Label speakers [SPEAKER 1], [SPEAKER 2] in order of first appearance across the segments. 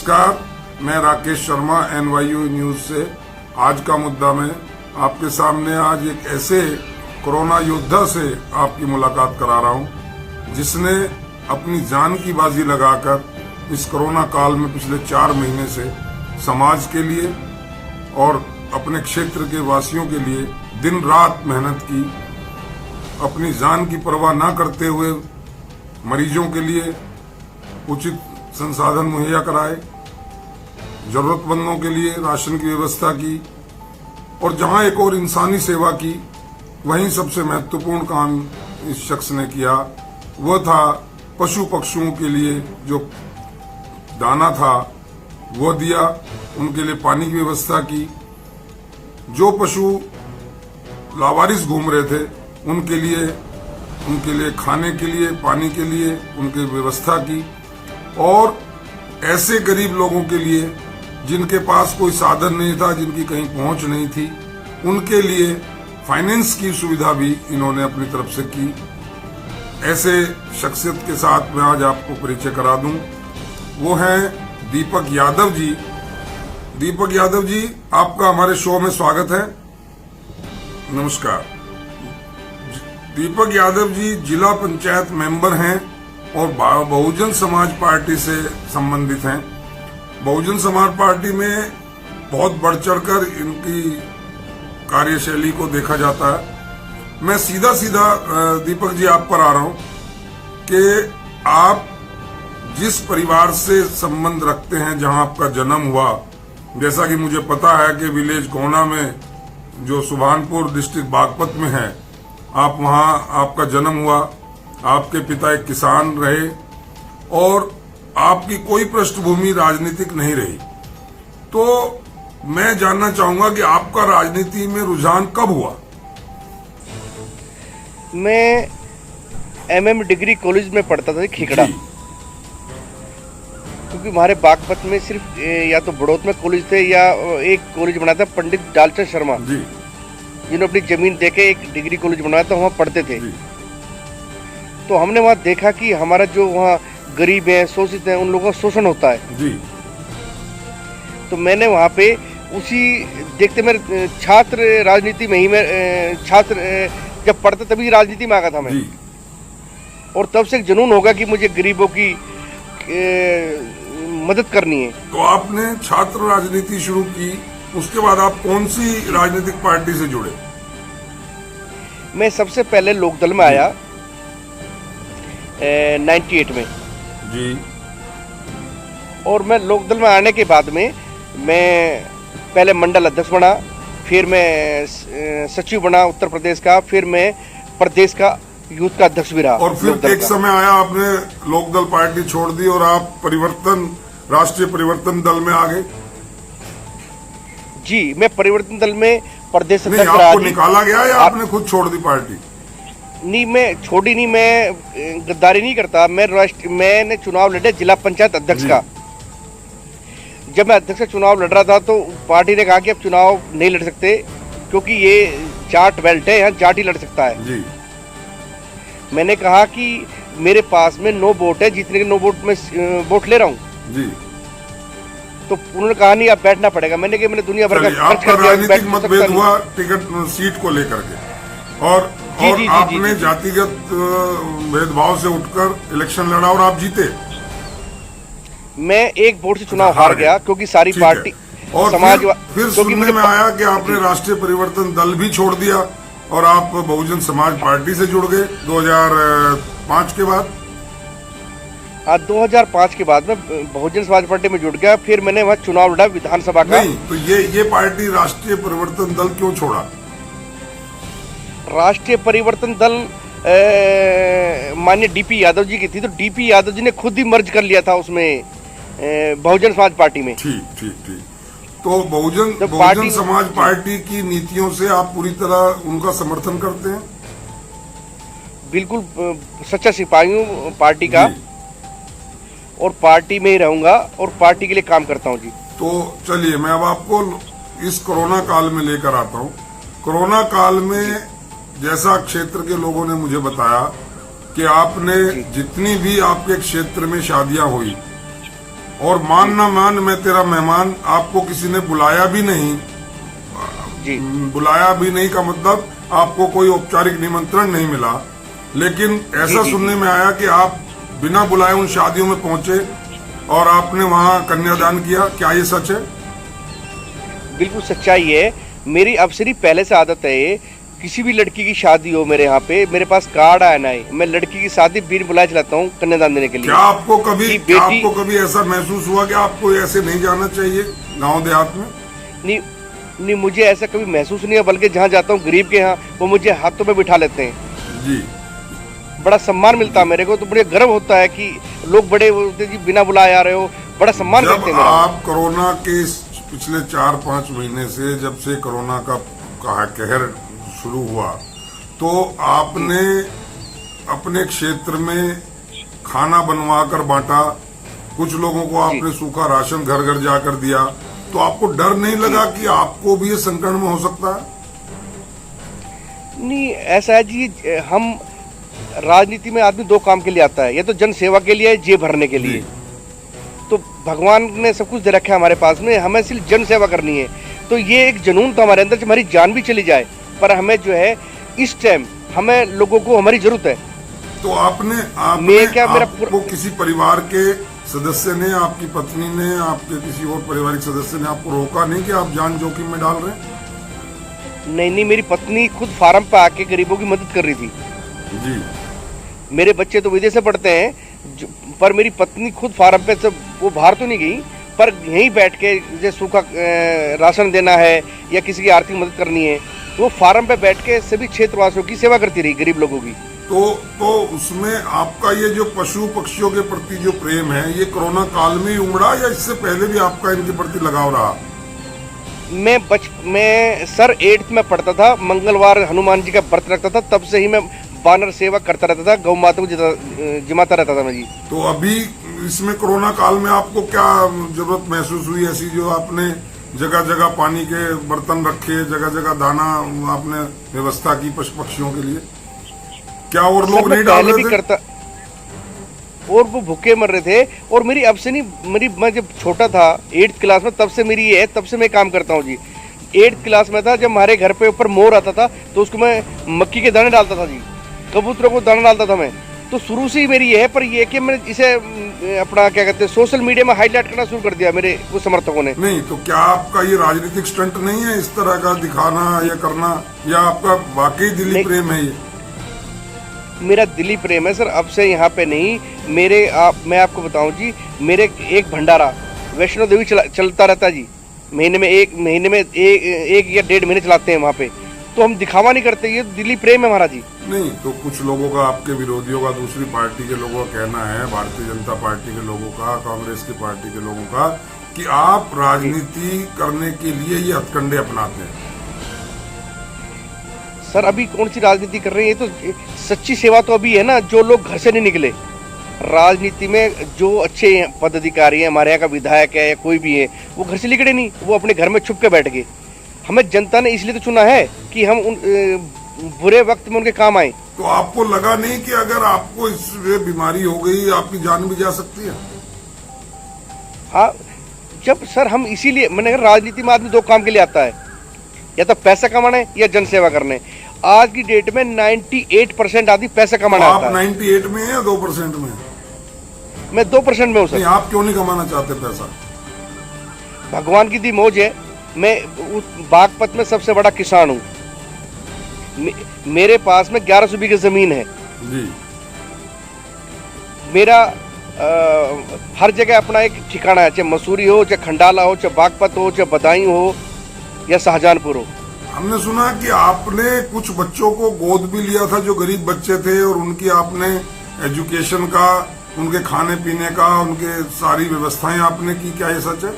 [SPEAKER 1] नमस्कार, मैं Rakesh Sharma NYU news से। आज का मुद्दा में आपके सामने आज एक ऐसे कोरोना योद्धा से आपकी मुलाकात करा रहा हूं जिसने अपनी जान की बाजी लगाकर इस कोरोना काल में पिछले 4 महीने से समाज के लिए और अपने क्षेत्र के वासियों के लिए दिन रात मेहनत की, अपनी जान की परवाह न करते हुए मरीजों के लिए उचित संसाधन मुहैया कराए, जरूरतमंदों के लिए राशन की व्यवस्था की और जहां एक और इंसानी सेवा की, वहीं सबसे महत्वपूर्ण काम इस शख्स ने किया वह था पशु पक्षियों के लिए जो दाना था वो दिया, उनके लिए पानी की व्यवस्था की। जो पशु लावारिस घूम रहे थे उनके लिए खाने के लिए, पानी के लिए उनकी व्यवस्था की और ऐसे गरीब लोगों के लिए जिनके पास कोई साधन नहीं था, जिनकी कहीं पहुंच नहीं थी, उनके लिए फाइनेंस की सुविधा भी इन्होंने अपनी तरफ से की। ऐसे शख्सियत के साथ मैं आज आपको परिचय करा दूं, वो हैं दीपक यादव जी। दीपक यादव जी, आपका हमारे शो में स्वागत है। नमस्कार। दीपक यादव जी जिला पंचायत मेंबर हैं और बहुजन समाज पार्टी से संबंधित हैं। बहुजन समाज पार्टी में बहुत बढ़ चढ़कर इनकी कार्यशैली को देखा जाता है। मैं सीधा दीपक जी आप पर आ रहा हूं कि आप जिस परिवार से संबंध रखते हैं, जहां आपका जन्म हुआ, जैसा कि मुझे पता है कि विलेज कोना में जो सुभानपुर डिस्ट्रिक्ट बागपत में है, आप वहां आपका जन्म हुआ, आपके पिता एक किसान रहे और आपकी कोई पृष्ठभूमि राजनीतिक नहीं रही। तो मैं जानना चाहूंगा कि आपका राजनीति में रुझान कब हुआ?
[SPEAKER 2] मैं MM डिग्री कॉलेज में पढ़ता था खिकड़ा, क्योंकि हमारे बागपत में सिर्फ या तो बड़ौत में कॉलेज थे या एक कॉलेज बना था पंडित डालचंद शर्मा जी, जिन्होंने अपनी जमीन देके एक डिग्री कॉलेज बनाया था, वहाँ पढ़ते थे। तो हमने वहाँ देखा कि हमारा जो वहाँ गरीब है, शोषित है, उन लोगों का शोषण होता है जी। तो मैंने वहाँ पे उसी देखते मेरे छात्र राजनीति में ही मैं छात्र जब पढ़ता तभी राजनीति में आ गया था मैं, और तब से एक जुनून होगा कि मुझे गरीबों की मदद करनी है।
[SPEAKER 1] तो आपने छात्र राजनीति शुरू की, उसके बाद आप कौन सी राजनीतिक पार्टी से जुड़े?
[SPEAKER 2] मैं सबसे पहले लोकदल में आया 98 में
[SPEAKER 1] जी,
[SPEAKER 2] और मैं लोकदल में आने के बाद में मैं पहले मंडल अध्यक्ष बना, फिर मैं सचिव बना उत्तर प्रदेश का, फिर मैं प्रदेश का यूथ का अध्यक्ष भी रहा।
[SPEAKER 1] और फिर एक समय आया आपने लोकदल पार्टी छोड़ दी और आप राष्ट्रीय परिवर्तन दल में आ गए।
[SPEAKER 2] जी, मैं परिवर्तन दल में प्रदेश
[SPEAKER 1] अध्यक्ष रहा। आपको निकाला गया या आपने खुद छोड़ दी पार्टी?
[SPEAKER 2] नहीं, मैं छोड़ी नहीं, मैं गद्दारी नहीं करता। मैंने चुनाव लड़े जिला पंचायत अध्यक्ष का। जब मैं अध्यक्ष का चुनाव लड़ रहा था तो पार्टी ने कहा कि अब चुनाव नहीं लड़ सकते, क्योंकि ये जाट बेल्ट है, यहाँ जाट ही लड़ सकता है जी। मैंने कहा कि मेरे पास में 9 वोट है, जितने के 9 वोट में वोट ले रहा हूँ जी। तो उन्होंने कहा नहीं, अब बैठना पड़ेगा। मैंने कहा मैंने दुनिया भर का खर्च कर दिया,
[SPEAKER 1] राजनीतिक मतभेद हुआ टिकट सीट को लेकर के, और आपने जातिगत भेदभाव से उठकर इलेक्शन लड़ा और आप जीते।
[SPEAKER 2] मैं एक वोट से चुनाव हार गया, क्योंकि सारी पार्टी
[SPEAKER 1] और फिर सुनने में आया कि आपने राष्ट्रीय परिवर्तन दल भी छोड़ दिया और आप बहुजन समाज पार्टी से जुड़ गए 2005 के बाद।
[SPEAKER 2] हाँ, 2005 के बाद मैं बहुजन समाज पार्टी में जुड़ गया। फिर मैंने वहाँ चुनाव लड़ा विधानसभा का।
[SPEAKER 1] नहीं, तो ये पार्टी राष्ट्रीय परिवर्तन दल क्यों छोड़ा?
[SPEAKER 2] राष्ट्रीय परिवर्तन दल माननीय DP यादव जी की थी, तो DP यादव जी ने खुद ही मर्ज कर लिया था उसमें बहुजन समाज पार्टी में।
[SPEAKER 1] ठीक। तो बहुजन समाज पार्टी की नीतियों से आप पूरी तरह उनका समर्थन करते हैं?
[SPEAKER 2] बिल्कुल, सच्चा सिपाही हूँ पार्टी का, और पार्टी में ही रहूंगा और पार्टी के लिए काम करता हूँ जी।
[SPEAKER 1] तो चलिए, मैं अब आपको इस कोरोना काल में लेकर आता हूँ। कोरोना काल में जैसा क्षेत्र के लोगों ने मुझे बताया कि आपने जितनी भी आपके क्षेत्र में शादियां हुई और मान ना मान मैं तेरा मेहमान, आपको किसी ने बुलाया भी नहीं।
[SPEAKER 2] जी।
[SPEAKER 1] बुलाया भी नहीं का मतलब आपको कोई औपचारिक निमंत्रण नहीं मिला, लेकिन ऐसा
[SPEAKER 2] जी,
[SPEAKER 1] सुनने में आया कि आप बिना बुलाए उन शादियों में पहुंचे और आपने वहां कन्यादान किया। क्या ये सच है?
[SPEAKER 2] बिल्कुल सच्चाई है। मेरी अब से नहीं, पहले से आदत है ये। किसी भी लड़की की शादी हो मेरे यहाँ पे, मेरे पास कार्ड आया ना है, मैं लड़की की शादी बिन बुलाए चलाता हूँ कन्यादान देने के लिए।
[SPEAKER 1] क्या आपको
[SPEAKER 2] बेटी
[SPEAKER 1] कभी ऐसा महसूस हुआ कि आपको ऐसे नहीं जाना चाहिए गांव देहात में?
[SPEAKER 2] नहीं, मुझे ऐसा कभी महसूस नहीं है, बल्कि जहाँ जाता हूँ गरीब के यहाँ, वो मुझे हाथों में बिठा लेते हैं
[SPEAKER 1] जी।
[SPEAKER 2] बड़ा सम्मान मिलता है मेरे को, तो बड़े गर्व होता है कि लोग बड़े बोलते जी बिना बुलाए आ रहे हो, बड़ा सम्मान करते हैं मेरा।
[SPEAKER 1] आप कोरोना के पिछले 4-5 महीने से, जब से कोरोना का कहर शुरू हुआ, तो आपने अपने क्षेत्र में खाना बनवा कर बांटा, कुछ लोगों को आपने सूखा राशन घर घर जाकर दिया, तो आपको डर नहीं लगा कि आपको भी ये संकट में हो सकता है?
[SPEAKER 2] नहीं, ऐसा है जी, हम राजनीति में आदमी 2 काम के लिए आता है, या तो जन सेवा के लिए, जेब भरने के लिए। तो भगवान ने सब कुछ दे रखा है हमारे पास में, हमें सिर्फ जन सेवा करनी है। तो ये एक जुनून था हमारे अंदर, हमारी जान भी चली जाए, पर हमें जो है इस टाइम हमें लोगों को हमारी जरूरत है।
[SPEAKER 1] तो आपने आपको किसी परिवार के सदस्य ने, आपकी पत्नी ने, आपके किसी और पारिवारिक सदस्य ने आपको रोका नहीं कि आप जान जोखिम में डाल रहे हैं?
[SPEAKER 2] नहीं, मेरी पत्नी खुद फार्म पे आके गरीबों की मदद कर रही थी
[SPEAKER 1] जी।
[SPEAKER 2] मेरे बच्चे तो विदेश से पढ़ते हैं, पर मेरी पत्नी खुद फार्म पे, सब वो बाहर तो नहीं गई, पर यहीं बैठ के जैसे सूखा राशन देना है या किसी की आर्थिक मदद करनी है, वो फार्म पे बैठ के सभी क्षेत्रवासियों की सेवा करती रही, गरीब लोगों की।
[SPEAKER 1] तो उसमें आपका ये जो पशु पक्षियों के प्रति जो प्रेम है, ये कोरोना काल में ही उमड़ा या इससे पहले भी आपका इनके प्रति लगाव रहा?
[SPEAKER 2] मैं सर 8th में पढ़ता था, मंगलवार हनुमान जी का व्रत रखता था, तब से ही मैं वानर सेवा करता रहता था, गौ माता को जिमाता रहता था मैं जी।
[SPEAKER 1] तो अभी इसमें कोरोना काल में आपको क्या जरूरत महसूस हुई ऐसी, जो आपने जगह जगह पानी के बर्तन रखे, जगह जगह दाना आपने व्यवस्था की पशु पक्षियों के लिए? क्या और लोग नहीं डाल रहे थे?
[SPEAKER 2] और वो भूखे मर रहे थे। और मेरी अब से नहीं, मैं जब छोटा था 8th क्लास में, तब से मेरी ये है, तब से मैं काम करता हूँ जी। 8th क्लास में था जब हमारे घर पे ऊपर मोर आता था, तो उसको मैं मक्की के दाने डालता था जी, कबूतरों को दाना डालता था मैं। तो शुरू से ही मेरी ये है, पर ये कि मैंने इसे अपना क्या कहते हैं सोशल मीडिया में हाईलाइट करना शुरू कर दिया मेरे कुछ समर्थकों ने।
[SPEAKER 1] नहीं, तो क्या आपका ये राजनीतिक स्टंट नहीं है इस तरह का दिखाना या करना, या आपका वाकई दिली प्रेम है ये?
[SPEAKER 2] मेरा दिली प्रेम है सर, अब से यहाँ पे नहीं। मैं आपको बताऊं जी, मेरे एक भंडारा वैष्णो देवी चलता रहता है जी, महीने में एक या 1.5 महीने चलाते हैं वहाँ पे। तो हम दिखावा नहीं करते, ये दिली प्रेम है हमारा जी।
[SPEAKER 1] नहीं, तो कुछ लोगों का, आपके विरोधियों का, दूसरी पार्टी के लोगों का कहना है, भारतीय जनता पार्टी के लोगों का, कांग्रेस की पार्टी के लोगों का, कि आप राजनीति करने के लिए ये हथकंडे अपनाते हैं।
[SPEAKER 2] सर अभी कौन सी राजनीति कर रहे हैं? ये तो सच्ची सेवा तो अभी है ना, जो लोग घर से नहीं निकले। राजनीति में जो अच्छे पदाधिकारी हैं, हमारे यहाँ का विधायक है या कोई भी है, वो घर से निकले नहीं, वो अपने घर में छुप के बैठ गए। हमें जनता ने इसलिए तो चुना है कि हम उन बुरे वक्त में उनके काम आए।
[SPEAKER 1] तो आपको लगा नहीं कि अगर आपको इस बीमारी हो गई, आपकी जान भी जा सकती है?
[SPEAKER 2] हाँ, जब सर हम इसीलिए, मैंने कहा राजनीति में आदमी 2 काम के लिए आता है, या तो पैसा कमाने या जन सेवा करने। आज की डेट में 98% आदमी पैसा कमाना आता है।
[SPEAKER 1] 98 में है या 2% में?
[SPEAKER 2] मैं 2% में हूँ सर।
[SPEAKER 1] आप क्यों नहीं कमाना चाहते पैसा?
[SPEAKER 2] भगवान की दी मौज है। मैं बागपत में सबसे बड़ा किसान हूँ। मेरे पास में 1100 बीघे जमीन है
[SPEAKER 1] जी।
[SPEAKER 2] मेरा हर जगह अपना एक ठिकाना है, चाहे मसूरी हो, चाहे खंडाला हो, चाहे बागपत हो, चाहे बदायूं हो या शाहजहानपुर हो।
[SPEAKER 1] हमने सुना कि आपने कुछ बच्चों को गोद भी लिया था जो गरीब बच्चे थे, और उनकी आपने एजुकेशन का, उनके खाने पीने का, उनके सारी व्यवस्थाएं आपने की। क्या ये सच है?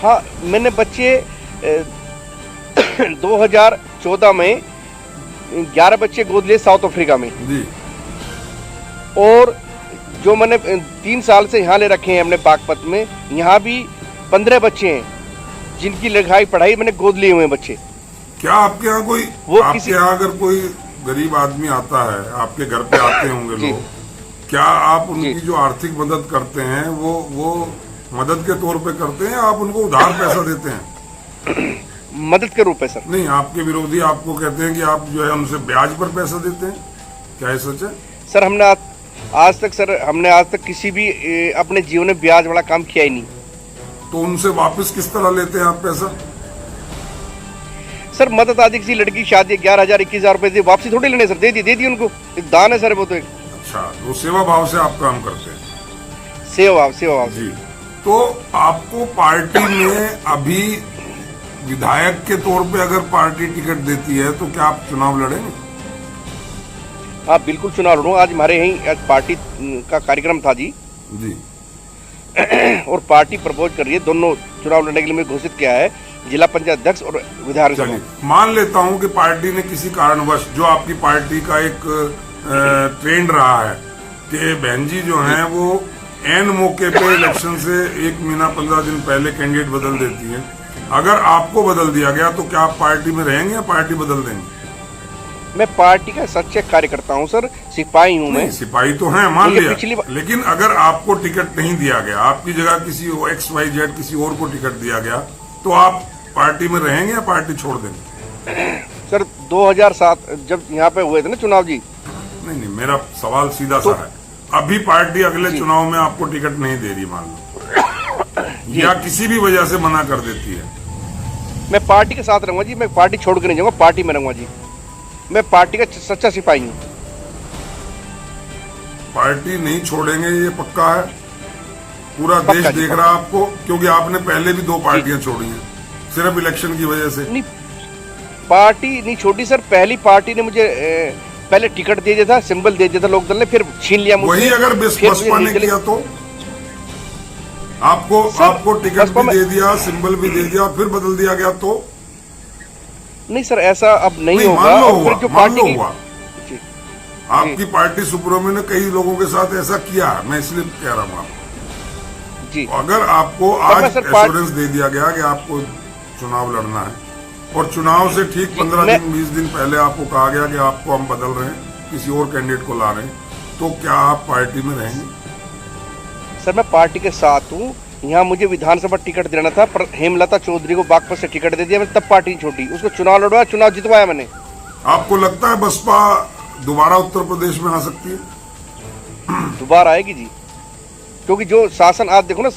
[SPEAKER 2] हाँ, मैंने बच्चे 2014 में 11 बच्चे गोद लिए साउथ अफ्रीका में
[SPEAKER 1] जी।
[SPEAKER 2] और जो मैंने 3 साल से यहाँ ले रखे हैं अपने बागपत में, यहाँ भी 15 बच्चे हैं जिनकी लिखाई पढ़ाई मैंने गोद लिए हुए हैं बच्चे।
[SPEAKER 1] क्या आपके यहाँ यहाँ अगर कोई गरीब आदमी आता है, आपके घर पे आते होंगे लोग, क्या आप उनकी जो आर्थिक मदद करते हैं वो मदद के तौर पे करते हैं या आप उनको उधार पैसा देते हैं?
[SPEAKER 2] मदद के रूप में सर।
[SPEAKER 1] नहीं, आपके विरोधी आपको कहते हैं कि आप जो है उनसे ब्याज पर पैसा देते हैं, क्या ये सच है?
[SPEAKER 2] सर हमने आज तक किसी भी अपने जीवन में ब्याज वाला काम किया ही नहीं।
[SPEAKER 1] तो उनसे वापस किस तरह लेते हैं आप पैसा?
[SPEAKER 2] सर मदद आदि किसी लड़की की शादी 11,000 21,000 रुपए दे, वापसी थोड़ी लेने सर, दे दी उनको, एक दान है सर वो तो एक।
[SPEAKER 1] अच्छा, वो सेवा भाव से आप काम करते हैं?
[SPEAKER 2] सेवा भाव
[SPEAKER 1] जी। तो आपको पार्टी में अभी विधायक के तौर पे अगर पार्टी टिकट देती है तो क्या आप चुनाव लड़ेंगे?
[SPEAKER 2] हाँ बिल्कुल चुनाव लड़ूंगा। आज हमारे यहीं आज पार्टी का कार्यक्रम था जी। और पार्टी प्रपोज कर रही है, दोनों चुनाव लड़ने के लिए घोषित किया है, जिला पंचायत अध्यक्ष और विधायक।
[SPEAKER 1] चलिए मान लेता हूं कि पार्टी ने किसी कारणवश, जो आपकी पार्टी का एक ट्रेंड रहा है कि बहन जी जो हैं वो एन मौके पे इलेक्शन से 1 महीना 15 दिन पहले कैंडिडेट बदल देती है, अगर आपको बदल दिया गया तो क्या आप पार्टी में रहेंगे या पार्टी बदल देंगे?
[SPEAKER 2] मैं पार्टी का सच्चा कार्यकर्ता हूं सर, सिपाही हूं मैं।
[SPEAKER 1] सिपाही तो हैं मान लिया, लेकिन अगर आपको टिकट नहीं दिया गया, आपकी जगह किसी XYZ किसी और को टिकट दिया गया, तो आप पार्टी में रहेंगे या पार्टी छोड़ देंगे?
[SPEAKER 2] सर 2007 जब यहाँ पे हुए थे ना चुनाव जी।
[SPEAKER 1] नहीं, मेरा सवाल सीधा सा है, अभी पार्टी अगले चुनाव में आपको टिकट नहीं दे रही मान लो, या किसी भी वजह से मना कर देती है,
[SPEAKER 2] मैं पार्टी के साथ रहूंगा जी, मैं पार्टी छोड़ के नहीं जाऊंगा, पार्टी में रहूंगा जी, मैं पार्टी का सच्चा सिपाही हूँ।
[SPEAKER 1] पार्टी नहीं छोड़ेंगे ये पक्का है? पूरा देश देख रहा है आपको, क्योंकि आपने पहले भी 2 पार्टियां छोड़ी हैं सिर्फ इलेक्शन की वजह से।
[SPEAKER 2] नहीं, पार्टी नहीं छोड़ी सर, पहली पार्टी ने मुझे पहले टिकट दे दिया था, सिंबल दे दिया था लोकदल ने, फिर छीन लिया मुझसे।
[SPEAKER 1] वही अगर बसपा ने किया तो आपको टिकट भी दे दिया, सिंबल भी दे दिया, फिर बदल दिया गया तो?
[SPEAKER 2] नहीं सर, ऐसा अब नहीं होगा।
[SPEAKER 1] हुआ आपकी पार्टी सुप्रीमो ने कई लोगों के साथ ऐसा किया है, मैं इसलिए कह रहा हूँ आपको जी। अगर आपको आज एश्योरेंस दे दिया गया कि आपको चुनाव लड़ना है और चुनाव से ठीक 15 दिन 20 दिन पहले आपको कहा गया कि आपको हम बदल रहे हैं, किसी और कैंडिडेट को ला रहे हैं, तो क्या आप पार्टी में रहेंगे?
[SPEAKER 2] सर मैं पार्टी के साथ हूँ, यहाँ मुझे विधानसभा टिकट देना था, पर हेमलता चौधरी को बागपत से टिकट दे दिया, मैंने तब पार्टी छोड़ी, उसको चुनाव लड़वाया, चुनाव जितवाया मैंने।
[SPEAKER 1] आपको लगता है बसपा दोबारा उत्तर प्रदेश में आ सकती है?
[SPEAKER 2] दोबारा आएगी जी, क्योंकि जो शासन आज देखो ना,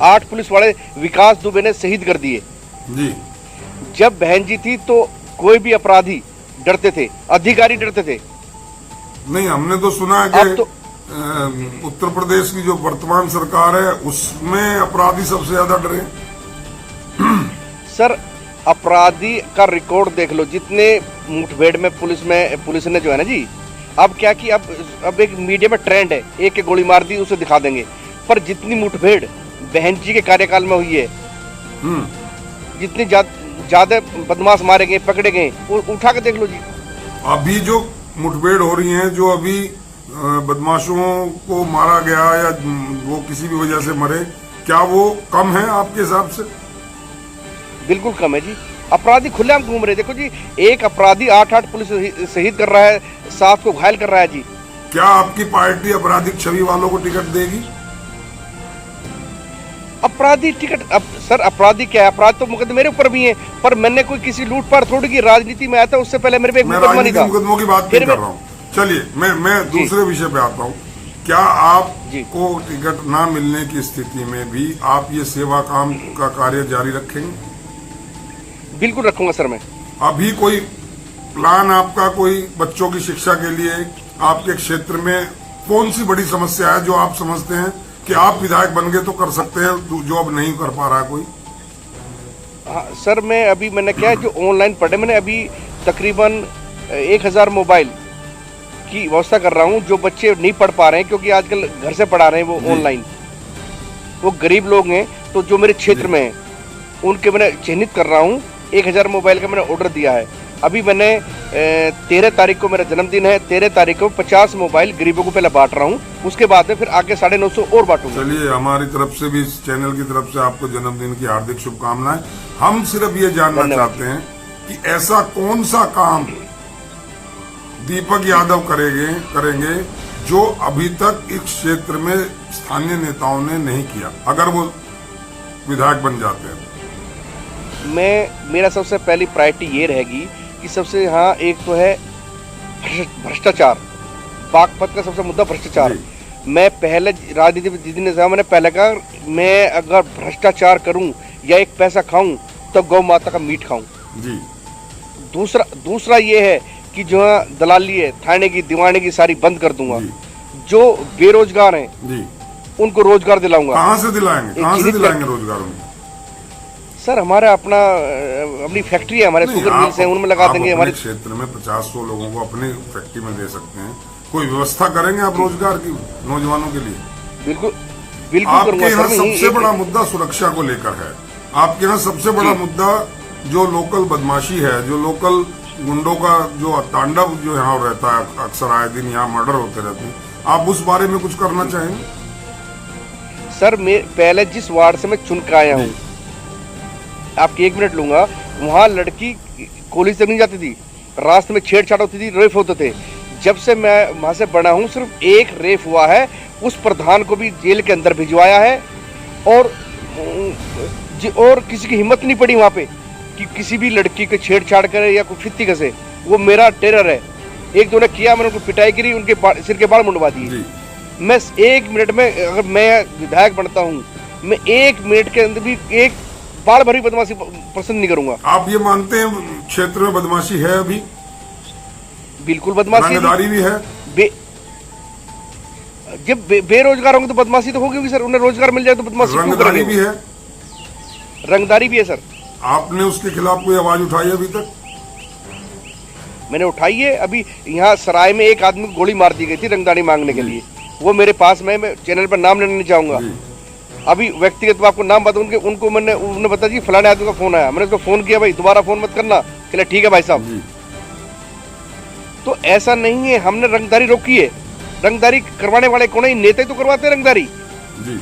[SPEAKER 2] 8 पुलिस वाले विकास दुबे ने शहीद कर दिए
[SPEAKER 1] जी।
[SPEAKER 2] जब बहन जी थी तो कोई भी अपराधी डरते थे, अधिकारी डरते थे।
[SPEAKER 1] नहीं, हमने तो सुना है कि उत्तर प्रदेश की जो वर्तमान सरकार है उसमें अपराधी सबसे ज्यादा डरे।
[SPEAKER 2] सर अपराधी का रिकॉर्ड देख लो, जितने मुठभेड़ में पुलिस ने जो है ना जी, अब क्या कि अब एक मीडिया में ट्रेंड है, एक के गोली मार दी उसे दिखा देंगे, पर जितनी मुठभेड़ बहन जी के कार्यकाल में हुई है, जितनी ज्यादा बदमाश मारे गए, पकड़े गए, वो उठा के देख लो जी।
[SPEAKER 1] अभी जो मुठभेड़ हो रही है, जो अभी बदमाशों को मारा गया या वो किसी भी वजह से मरे, क्या वो कम है आपके हिसाब से?
[SPEAKER 2] बिल्कुल कम है जी, अपराधी खुलेआम घूम रहे। देखो जी, एक अपराधी 8 पुलिस शहीद कर रहा है, 7 को घायल कर रहा है जी।
[SPEAKER 1] क्या आपकी पार्टी आपराधिक छवि वालों को टिकट देगी?
[SPEAKER 2] अपराधी टिकट, अब सर अपराधी क्या है, अपराध तो मुकदमे मेरे ऊपर भी है, पर मैंने कोई किसी लूटपाट थोड़ी की, राजनीति में आया था, उससे पहले मेरे पे एक मुकदमा नहीं था।
[SPEAKER 1] मुकदमों की बात नहीं कर रहा हूँ, चलिए मैं दूसरे विषय पे आता हूँ। क्या आपको टिकट ना मिलने की स्थिति में भी आप ये सेवा काम का कार्य जारी रखेंगे?
[SPEAKER 2] बिल्कुल रखूंगा सर मैं।
[SPEAKER 1] अभी कोई प्लान आपका, कोई बच्चों की शिक्षा के लिए आपके क्षेत्र में कौन सी बड़ी समस्या है जो आप समझते हैं कि आप विधायक बन गए तो कर सकते हैं, जो अब नहीं कर पा रहा कोई?
[SPEAKER 2] हाँ सर, मैंने क्या है, जो ऑनलाइन पढ़े, मैंने अभी तकरीबन 1000 मोबाइल की व्यवस्था कर रहा हूँ, जो बच्चे नहीं पढ़ पा रहे हैं, क्योंकि आजकल घर से पढ़ा रहे हैं वो ऑनलाइन, वो गरीब लोग हैं, तो जो मेरे क्षेत्र में है उनके मैंने चिन्हित कर रहा हूँ। 1000 मोबाइल का मैंने ऑर्डर दिया है। अभी मैंने 13 तारीख को मेरा जन्मदिन है, 13 तारीख को 50 मोबाइल गरीबों को पहले बांट रहा हूँ, उसके बाद में फिर आगे 950 और बांटूंगा।
[SPEAKER 1] चलिए, हमारी तरफ से भी, इस चैनल की तरफ से आपको जन्मदिन की हार्दिक शुभकामनाएं। हम सिर्फ ये जानना चाहते हैं कि ऐसा कौन सा काम दीपक यादव करेंगे जो अभी तक इस क्षेत्र में स्थानीय नेताओं ने नहीं किया, अगर वो विधायक बन जाते हैं?
[SPEAKER 2] मेरा सबसे पहली प्रायोरिटी ये रहेगी कि सबसे हाँ एक तो है भ्रष्टाचार। बागपत का सबसे मुद्दा भ्रष्टाचार। मैं पहले राजनीति में दीदी ने कहा, मैंने पहले कहा मैं अगर भ्रष्टाचार करूं या एक पैसा खाऊं तो गौ माता का मीट खाऊं
[SPEAKER 1] जी।
[SPEAKER 2] दूसरा ये है कि जो दलाली है, थाने की दीवाने की सारी बंद कर दूंगा। जो बेरोजगार हैं
[SPEAKER 1] जी,
[SPEAKER 2] उनको रोजगार दिलाऊंगा।
[SPEAKER 1] कहाँ से दिलाएंगे? कहाँ से दिलाएंगे रोजगार उनको?
[SPEAKER 2] सर हमारा अपनी फैक्ट्री है, हमारे शुगर मिल्स हैं, उनमें लगा देंगे। हमारे
[SPEAKER 1] क्षेत्र में 50-100 लोगों को अपनी फैक्ट्री में दे सकते हैं। कोई व्यवस्था करेंगे आप रोजगार की नौजवानों के लिए?
[SPEAKER 2] बिल्कुल
[SPEAKER 1] आपके यहाँ सबसे बड़ा मुद्दा सुरक्षा को लेकर है। आपके यहाँ सबसे बड़ा मुद्दा जो लोकल बदमाशी है, जो लोकल गुंडों का जो तांडव जो यहाँ रहता है, अक्सर आए दिन यहाँ मर्डर होते रहते हैं, आप उस बारे में कुछ करना चाहेंगे?
[SPEAKER 2] सर मैं पहले जिस वार्ड से मैं चुन के आया हूँ, आपकी 1 मिनट लूंगा, वहाँ लड़की कॉलेज तक नहीं जाती थी, रास्ते में छेड़छाड़ होती थी, रेप होते थे। जब से मैं वहां से बना हूँ सिर्फ एक रेप हुआ है, उस प्रधान को भी जेल के अंदर भिजवाया है। और किसी की हिम्मत नहीं पड़ी वहां पे कि किसी भी लड़की को छेड़छाड़ करे या कोई फित्ती कसे। वो मेरा टेरर है। एक दो ने किया, मैंने उनको पिटाई करी, उनके सिर के बाल मुंडवा दिए। मैं 1 मिनट में, अगर मैं विधायक बनता हूँ, मैं 1 मिनट के अंदर भी एक बाल भरी बदमाशी पसंद नहीं करूंगा।
[SPEAKER 1] आप ये मानते हैं क्षेत्र में बदमाशी है अभी?
[SPEAKER 2] बिल्कुल बदमाशी,
[SPEAKER 1] रंगदारी भी है।
[SPEAKER 2] जब बेरोजगार होंगे तो बदमाशी तो होगी सर। उन्हें रोजगार मिल जाए तो बदमाशी क्यों करेंगे?
[SPEAKER 1] रंगदारी भी है।
[SPEAKER 2] रंगदारी भी है सर।
[SPEAKER 1] आपने उसके खिलाफ कोई आवाज उठाई अभी तक?
[SPEAKER 2] मैंने उठाई है। अभी यहाँ सराय में एक आदमी को गोली मार दी गई थी रंगदारी मांगने के लिए। वो मेरे पास में, मैं चैनल पर नाम लेना नहीं चाहूंगा। अभी व्यक्तिगत आपको नाम बता, उनको उन्होंने बताया जी फलाने आदमी का फोन आया। मैंने उसको फोन किया, भाई दोबारा फोन मत करना। चले ठीक है भाई साहब। तो ऐसा नहीं है, हमने रंगदारी रोकी है। रंगदारी करवाने वाले कौन है? नेता ही तो करवाते हैं रंगदारी जी।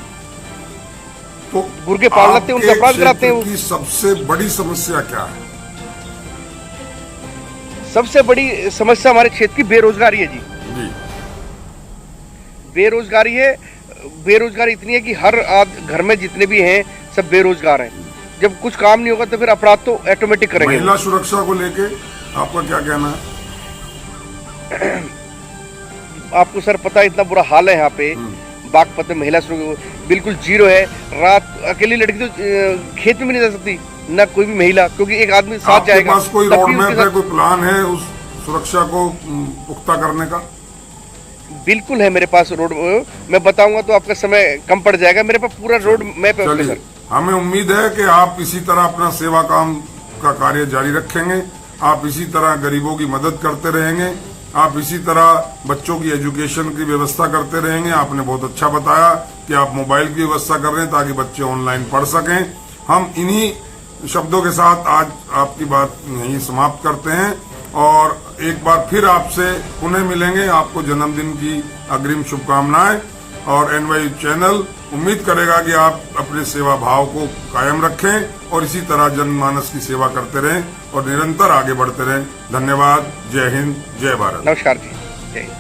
[SPEAKER 2] तो गुर्गे पाल लेते हैं, उनका अपराध कराते हैं।
[SPEAKER 1] की सबसे बड़ी समस्या क्या है?
[SPEAKER 2] सबसे बड़ी समस्या हमारे क्षेत्र की बेरोजगारी है जी। बेरोजगारी है। बेरोजगारी इतनी है कि हर घर में जितने भी हैं सब बेरोजगार हैं। जब कुछ काम नहीं होगा तो फिर अपराध तो ऑटोमेटिक करेंगे।
[SPEAKER 1] महिला सुरक्षा को लेके आपका क्या कहना है?
[SPEAKER 2] आपको सर पता है इतना बुरा हाल है यहाँ पे बागपत में, महिला सुरक्षा बिल्कुल जीरो है। रात अकेली लड़की तो खेत में भी नहीं जा सकती, ना कोई भी महिला, क्योंकि एक आदमी साथ जाएगा।
[SPEAKER 1] आपके पास कोई रोड मैप है, कोई प्लान है उस सुरक्षा को पुख्ता करने का?
[SPEAKER 2] बिल्कुल है मेरे पास रोड। मैं बताऊंगा तो आपका समय कम पड़ जाएगा। मेरे पास पूरा रोड मैप है सर।
[SPEAKER 1] हमें उम्मीद है कि आप इसी तरह अपना सेवा काम का कार्य जारी रखेंगे। आप इसी तरह गरीबों की मदद करते रहेंगे। आप इसी तरह बच्चों की एजुकेशन की व्यवस्था करते रहेंगे। आपने बहुत अच्छा बताया कि आप मोबाइल की व्यवस्था कर रहे हैं ताकि बच्चे ऑनलाइन पढ़ सकें। हम इन्हीं शब्दों के साथ आज आपकी बात यहीं समाप्त करते हैं और एक बार फिर आपसे पुनः मिलेंगे। आपको जन्मदिन की अग्रिम शुभकामनाएं। और एनवाई चैनल उम्मीद करेगा कि आप अपने सेवा भाव को कायम रखें और इसी तरह जनमानस की सेवा करते रहें और निरंतर आगे बढ़ते रहें। धन्यवाद। जय हिंद, जय भारत।
[SPEAKER 2] नमस्कार जी, जय हिंद।